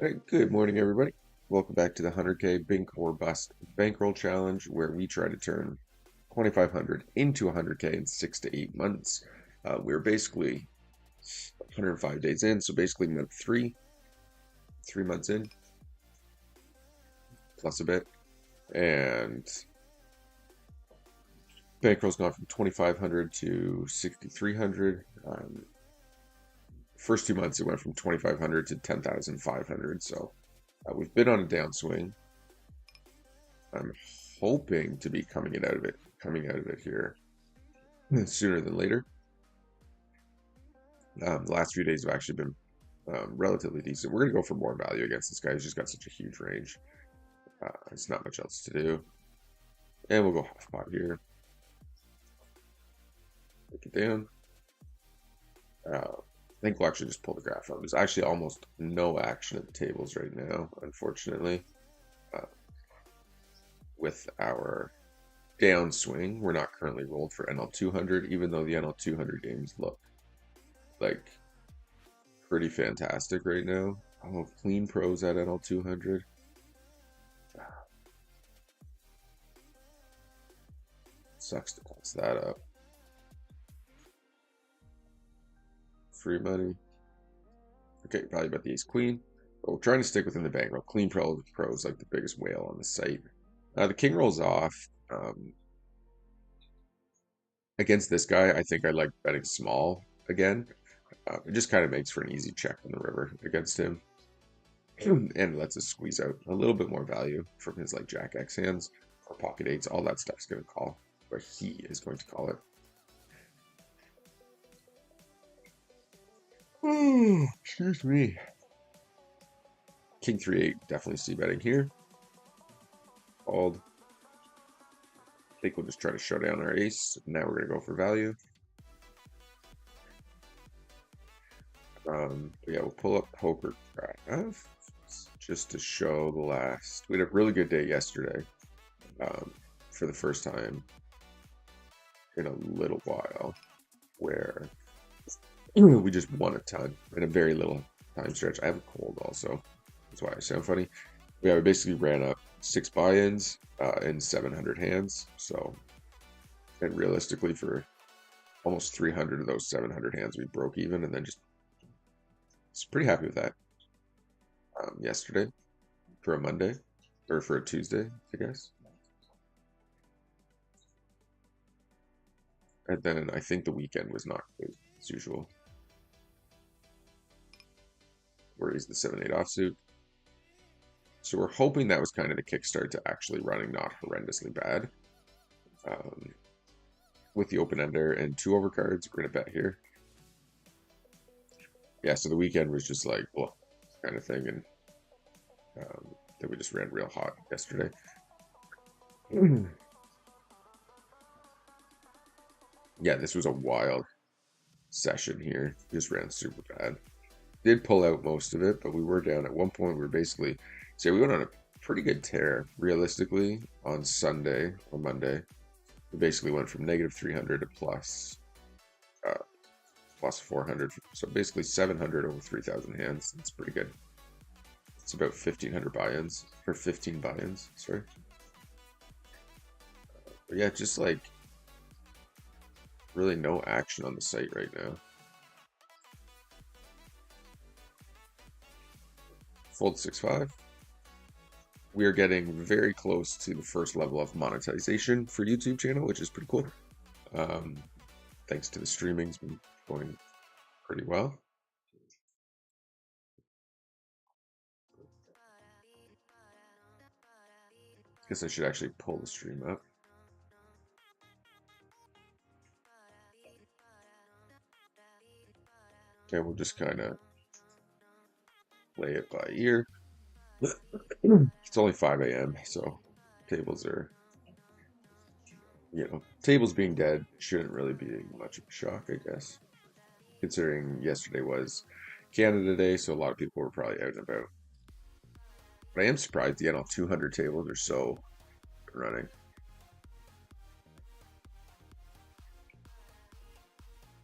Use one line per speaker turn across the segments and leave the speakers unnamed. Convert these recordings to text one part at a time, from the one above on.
Alright, good morning, everybody. Welcome back to the 100K Bink or Bust Bankroll Challenge, where we try to turn 2,500 into 100K in 6 to 8 months. We're basically 105 days in, so basically month 3 months in, plus a bit. And bankroll's gone from 2,500 to 6,300. First 2 months, it went from 2,500 to 10,500. So we've been on a downswing. I'm hoping to be coming out of it here sooner than later. The last few days have actually been relatively decent. We're gonna go for more value against this guy. He's just got such a huge range. There's not much else to do, and we'll go half pot here. Take it down. I think we'll actually just pull the graph up. There's actually almost no action at the tables right now, unfortunately. With our downswing, we're not currently rolled for NL200, even though the NL200 games look like pretty fantastic right now. Oh, clean pros at NL200. Sucks to toss that up. Free money. Okay, probably about the ace queen. But we're trying to stick within the bankroll. Clean pros like the biggest whale on the site. The king rolls off. Against this guy, I think I like betting small again. It just kind of makes for an easy check on the river against him. And lets us squeeze out a little bit more value from his like Jack X hands or pocket eights. All that stuff's going to call, or he is going to call it. Oh, excuse me. King 3-8, definitely see betting here. Called. I think we'll just try to shut down our ace. Now we're going to go for value. Yeah, we'll pull up Poker Bankroll just to show the last. We had a really good day yesterday for the first time in a little while, where we just won a ton in a very little time stretch. I have a cold also. That's why I sound funny. Yeah, we basically ran up 6 buy-ins in 700 hands. So, and realistically, for almost 300 of those 700 hands, we broke even, and then just pretty happy with that. Yesterday for a Monday or for a Tuesday, I guess. And then I think the weekend was not good as usual. Where he's the 7-8 offsuit. So we're hoping that was kind of the kickstart to actually running not horrendously bad. With the open ender and 2 overcards, we're gonna bet here. Yeah, so the weekend was just like, well, kind of thing, and then we just ran real hot yesterday. Yeah, this was a wild session here. Just ran super bad. Did pull out most of it, but we were down at one point. We were basically, we went on a pretty good tear, realistically, on Sunday or Monday. We basically went from negative 300 to plus 400. So basically 700 over 3,000 hands. That's pretty good. It's about 1,500 buy-ins, or 15 buy-ins, sorry. But yeah, just like really no action on the site right now. Fold 6-5. We are getting very close to the first level of monetization for YouTube channel, which is pretty cool. Thanks to the streaming's been going pretty well. Guess I should actually pull the stream up. Okay, we'll just kind of play it by ear. It's only 5 a.m., so tables are, tables being dead shouldn't really be much of a shock, I guess. Considering yesterday was Canada Day, so a lot of people were probably out and about. But I am surprised the NL200 tables are so running.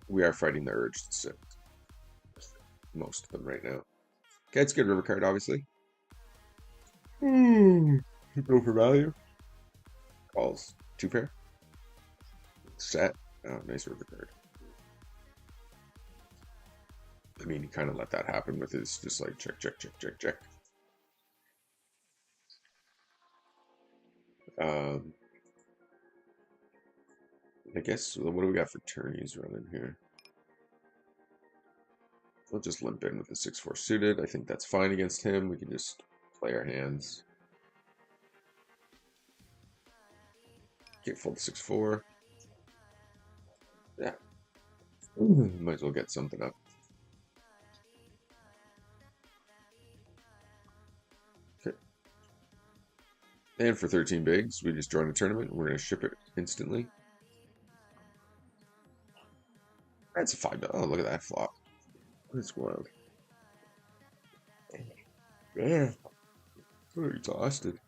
We are fighting the urge to sit. Most of them right now. Okay, it's a good river card, obviously. Go for value. Calls 2 pair. Set. Oh, nice river card. I mean, he kind of let that happen with his just like check, check, check, check, check. Um, I guess, what do we got for turn he's running here? We'll just limp in with the 6-4 suited. I think that's fine against him. We can just play our hands. Can't fold the 6-4. Yeah. Might as well get something up. Okay. And for 13 bigs, we just joined a tournament. We're going to ship it instantly. That's a $5. Oh, look at that flop. That's wild. Yeah. We're exhausted.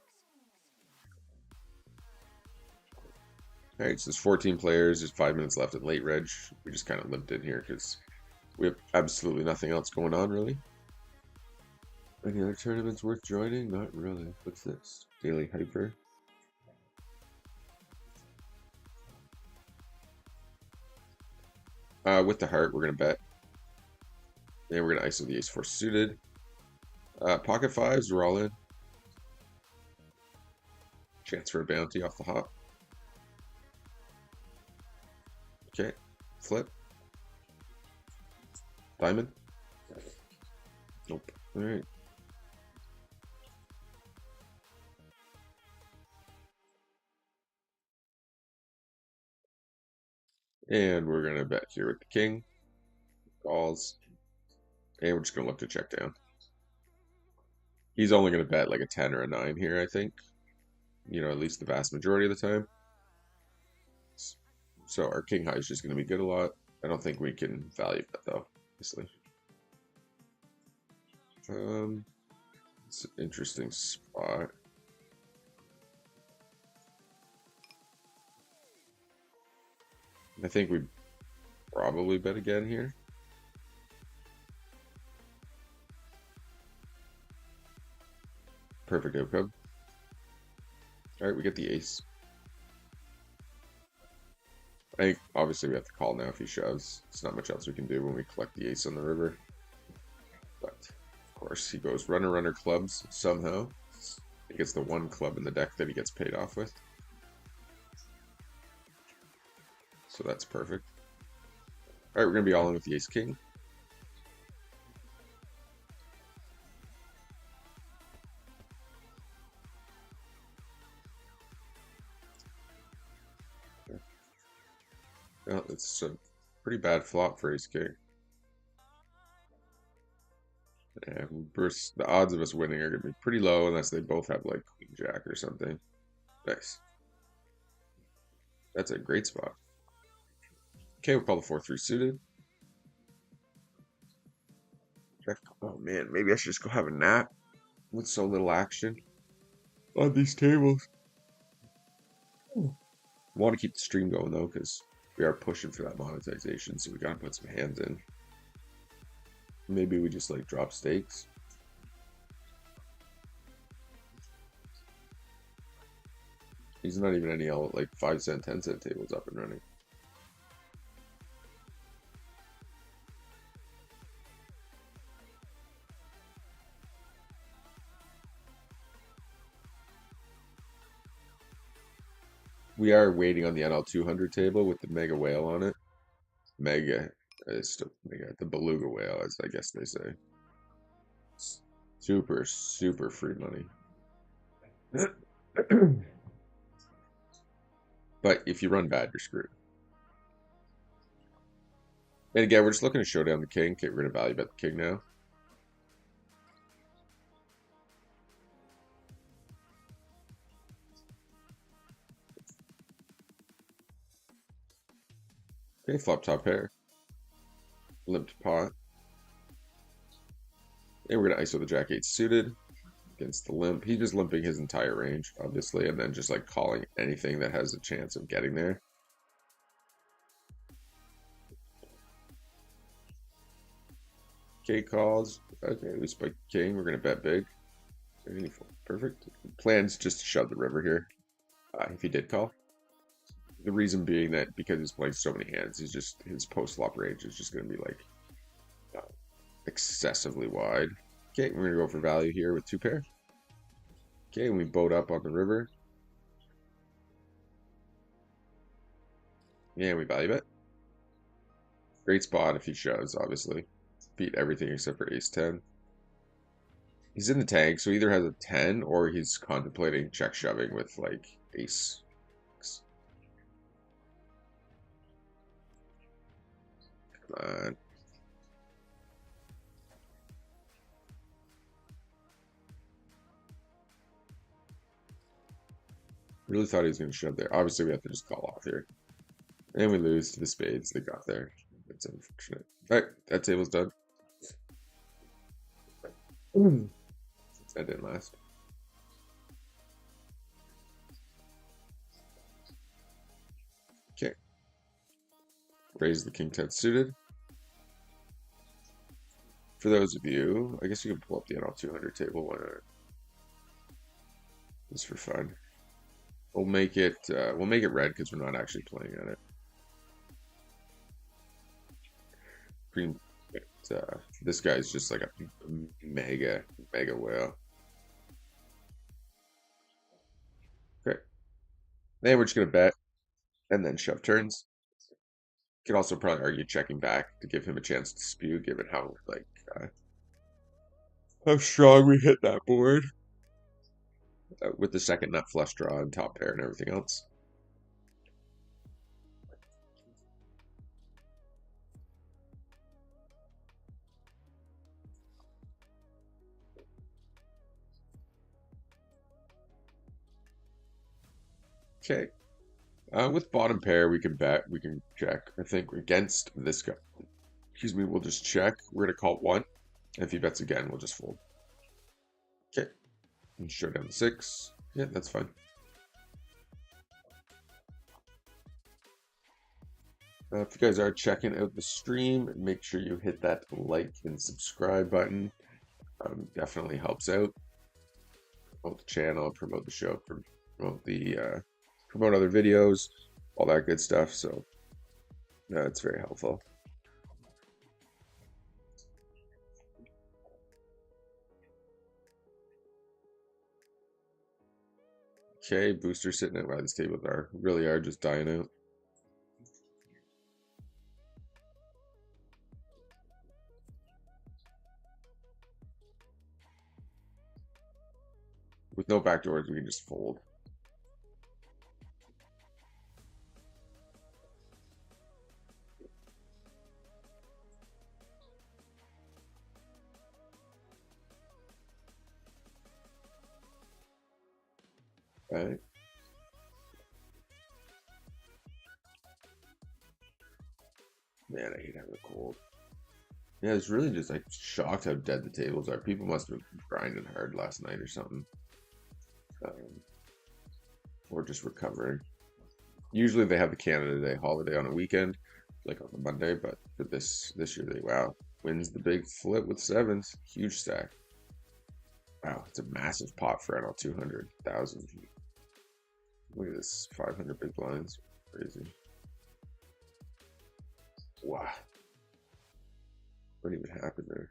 All right, so there's 14 players. There's 5 minutes left at late reg. We just kind of limped in here because we have absolutely nothing else going on, really. Any other tournaments worth joining? Not really. What's this? Daily Hyper. With the heart, we're going to bet. And we're going to ISO the ace-4 suited. Pocket fives, we're all in. Chance for a bounty off the hop. Okay, flip. Diamond. Nope. All right. And we're going to bet here with the king. Calls. And we're just going to look to check down. He's only going to bet like a 10 or a 9 here, I think. You know, at least the vast majority of the time. So our king high is just going to be good a lot. I don't think we can value that though, obviously. It's an interesting spot. I think we probably bet again here. Perfect outcome. All right, we get the ace. I think obviously we have to call now if he shoves. There's not much else we can do when we collect the ace on the river. But of course he goes runner, runner, clubs somehow. He gets the one club in the deck that he gets paid off with. So that's perfect. All right, we're going to be all in with the ace-king. Yeah, it's a pretty bad flop for ace-king. Yeah, the odds of us winning are going to be pretty low unless they both have like queen-jack or something. Nice. That's a great spot. Okay, we'll call the 4-3 suited. Check. Oh man, maybe I should just go have a nap with so little action on these tables. I want to keep the stream going though, because we are pushing for that monetization, so we gotta put some hands in. Maybe we just like drop stakes. He's not even any like 5-cent, 10-cent tables up and running. We are waiting on the NL 200 table with the mega whale on it. Mega is still mega, the beluga whale, as I guess they say. Super, super free money. But if you run bad, you're screwed. And again, we're just looking to show down the king. Okay, we're going to value bet the king now. Okay, flop top pair. Limped pot. And we're going to ISO the jack 8 suited against the limp. He's just limping his entire range, obviously, and then just like calling anything that has a chance of getting there. K calls. Okay, we spike king. We're gonna bet big. Perfect. Plan's just to shove the river here. If he did call. The reason being that because he's playing so many hands, his post flop range is just gonna be like excessively wide. Okay, we're gonna go for value here with 2 pair. Okay, and we boat up on the river. Yeah, we value bet. Great spot if he shoves, obviously. Beat everything except for ace-10. He's in the tank, so he either has a 10 or he's contemplating check shoving with like ace. Come on. Really thought he was going to shove there. Obviously, we have to just call off here. And we lose to the spades they got there. That's unfortunate. All right, that table's done. That didn't last. Okay. Raise the king 10 suited. For those of you, I guess you can pull up the NL 200 table. Why not? Just for fun. We'll make it red because we're not actually playing on it. Green. This guy's just like a mega whale. Okay. Then we're just gonna bet and then shove turns. Could also probably argue checking back to give him a chance to spew, given how how strong we hit that board with the second nut flush draw and top pair and everything else. Okay. With bottom pair, we can bet, we can check. I think against this guy, excuse me, we'll just check. We're gonna call 1. If he bets again, we'll just fold. Okay. And show down the 6. Yeah, that's fine. If you guys are checking out the stream, make sure you hit that like and subscribe button. Definitely helps out. Promote the channel, promote the show, promote other videos, all that good stuff. So it's very helpful. Okay, booster sitting at why these tables really are just dying out. With no backdoors, we can just fold. Right. Man, I hate having a cold. Yeah, it's really just like shocked how dead the tables are. People must have been grinding hard last night or something. Or just recovering. Usually they have the Canada Day holiday on a weekend, like on a Monday, but for this year wow, wins the big flip with 7s, huge stack. Wow, it's a massive pot for NL 200,000. Look at this, 500 big blinds, crazy. Wow, what even happened there?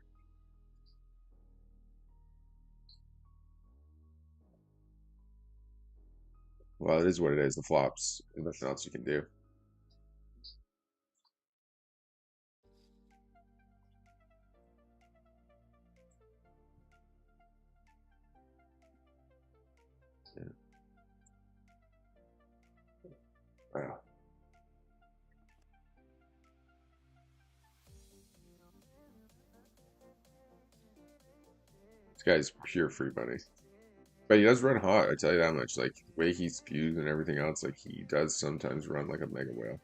Well, it is what it is. The flops, and nothing else you can do. Yeah. Wow. This guy's pure free money. But he does run hot, I tell you that much. Like, the way he spews and everything else, like, he does sometimes run like a mega whale.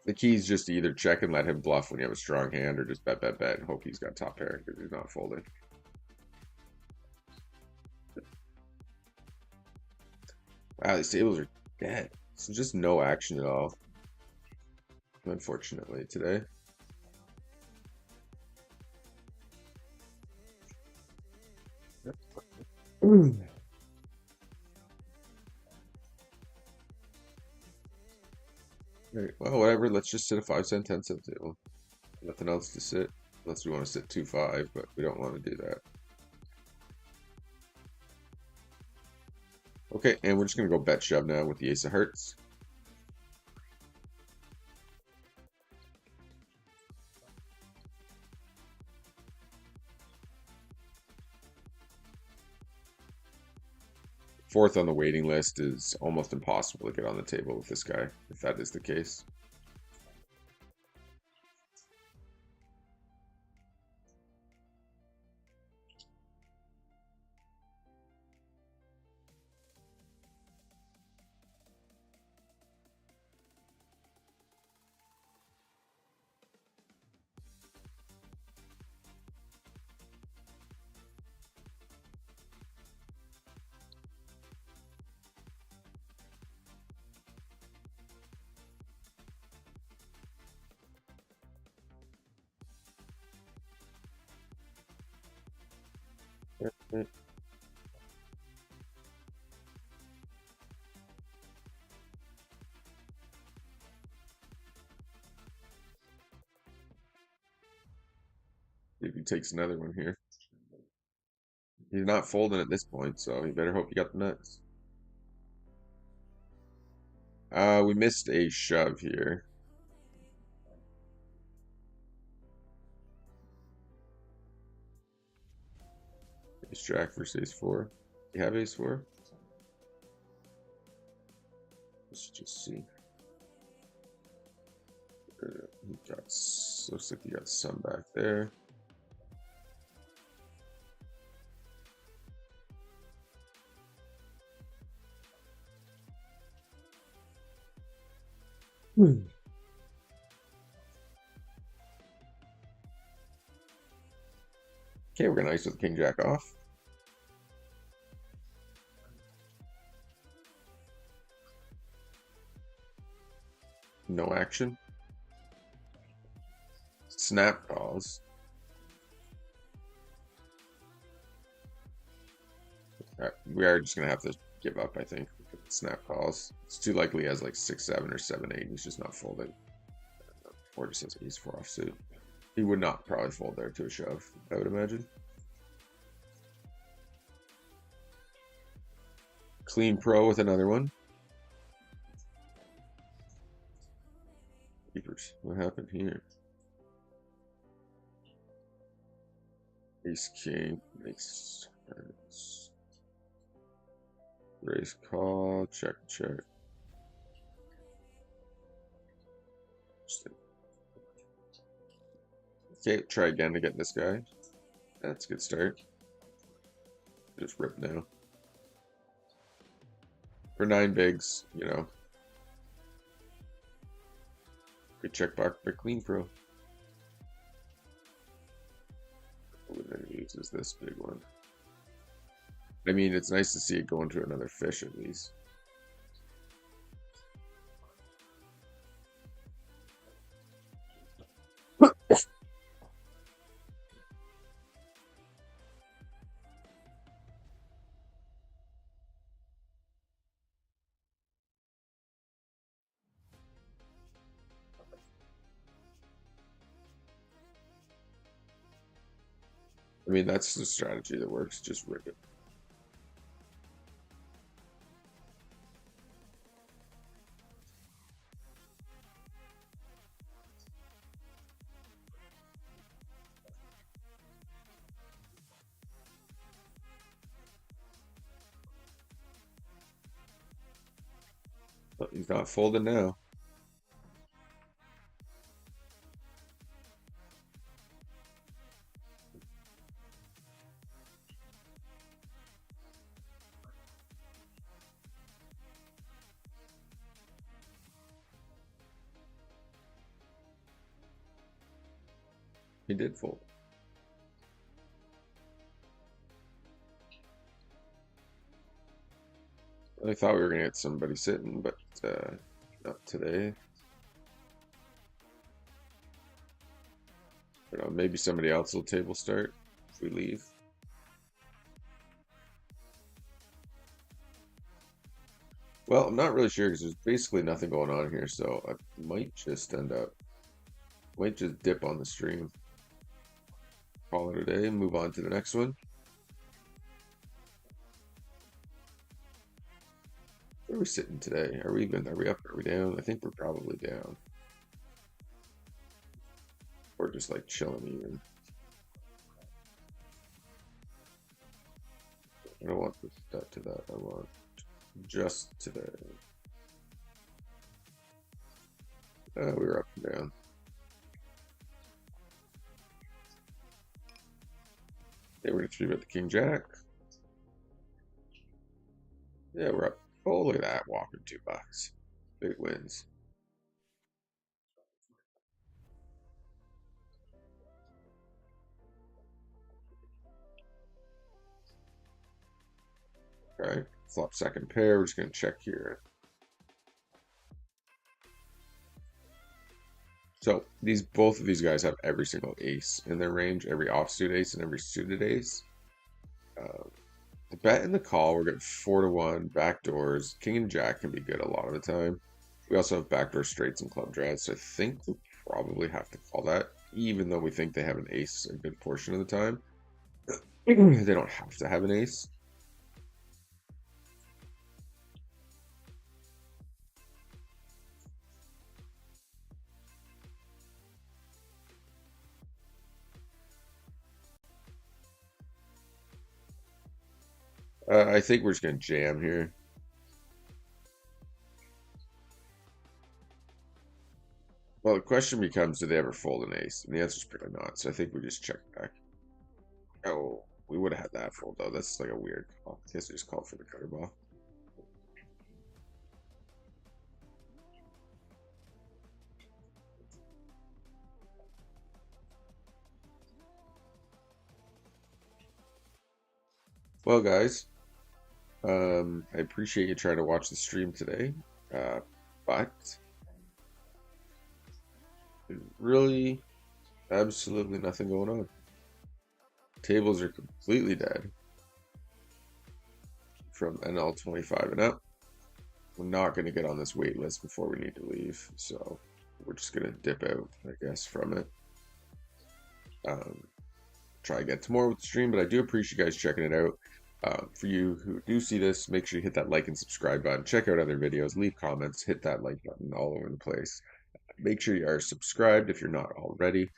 The key is just to either check and let him bluff when you have a strong hand, or just bet, and hope he's got top pair because he's not folding. Wow, these tables are dead. So just no action at all, unfortunately, today. Right. Well, whatever. Let's just sit a 5 cent, 10 cent table. Nothing else to sit, unless we want to sit 2-5, but we don't want to do that. Okay, and we're just gonna go bet shove now with the ace of hearts. Fourth on the waiting list is almost impossible to get on the table with this guy, if that is the case. If he takes another one here. He's not folding at this point, so you better hope you got the nuts. We missed a shove here. Ace jack versus ace four. You have ace four? Let's just see. He got, looks like he got some back there. Okay, we're gonna ice with king jack off. No action. Snap calls. We are just gonna have to give up, I think. Snap calls. It's too likely he has like 6-7 or 7-8. He's just not folding. Or just has ace 4 offsuit. He would not probably fold there to a shove, I would imagine. Clean pro with another one. Keepers. What happened here? Ace king makes sense. Raise call, check, check. Okay, try again to get this guy. That's a good start. Just rip now. For 9 bigs, you know. Good check back for clean pro. Who then uses this big one? I mean, it's nice to see it go into another fish at least. I mean, that's the strategy that works. Just rip it. But he's not folding now. He did fold. I thought we were gonna get somebody sitting, but not today. I don't know, maybe somebody else will table start if we leave. Well, I'm not really sure because there's basically nothing going on here, so I might just dip on the stream, call it a day, and move on to the next one. Where are we sitting today? Are we up? Are we down? I think we're probably down. Or just like chilling even. I don't want that to that. I want just today. We were up and down. Yeah, we're gonna three bet the king jack. Yeah, we're up. Oh, look at that. Walking $2. Big wins. Okay. Flop second pair. We're just gonna check here. So both of these guys have every single ace in their range, every offsuit ace and every suited ace. The bet and the call, we're getting 4-1 backdoors. King and jack can be good a lot of the time. We also have backdoor straights and club draws, so I think we probably have to call that, even though we think they have an ace a good portion of the time. They don't have to have an ace. I think we're just gonna jam here. Well, the question becomes, do they ever fold an ace? And the answer is probably not. So I think we just check back. Oh, we would have had that fold though. That's like a weird call. I guess we just called for the cutter ball. Well, guys, I appreciate you trying to watch the stream today, but there's really absolutely nothing going on. Tables are completely dead from NL 25 and up. We're not going to get on this wait list before we need to leave, so we're just going to dip out, I guess, from it. Try to get to more with the stream, but I do appreciate you guys checking it out. For you who do see this, make sure you hit that like and subscribe button. Check out other videos, leave comments, hit that like button all over the place. Make sure you are subscribed if you're not already.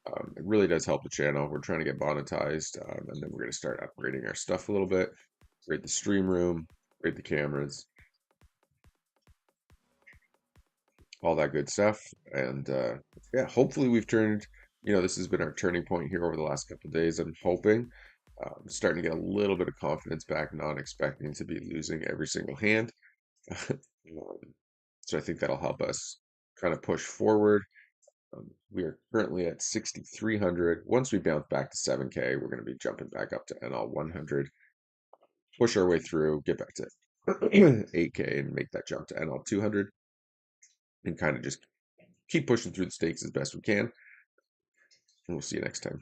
It really does help the channel. We're trying to get monetized, and then we're going to start upgrading our stuff a little bit. Rate the stream room, rate the cameras, all that good stuff. And yeah, hopefully we've turned, this has been our turning point here over the last couple of days. I'm hoping. Starting to get a little bit of confidence back, not expecting to be losing every single hand. So I think that'll help us kind of push forward. We are currently at 6,300. Once we bounce back to 7K, we're going to be jumping back up to NL 100. Push our way through, get back to 8K and make that jump to NL 200. And kind of just keep pushing through the stakes as best we can. And we'll see you next time.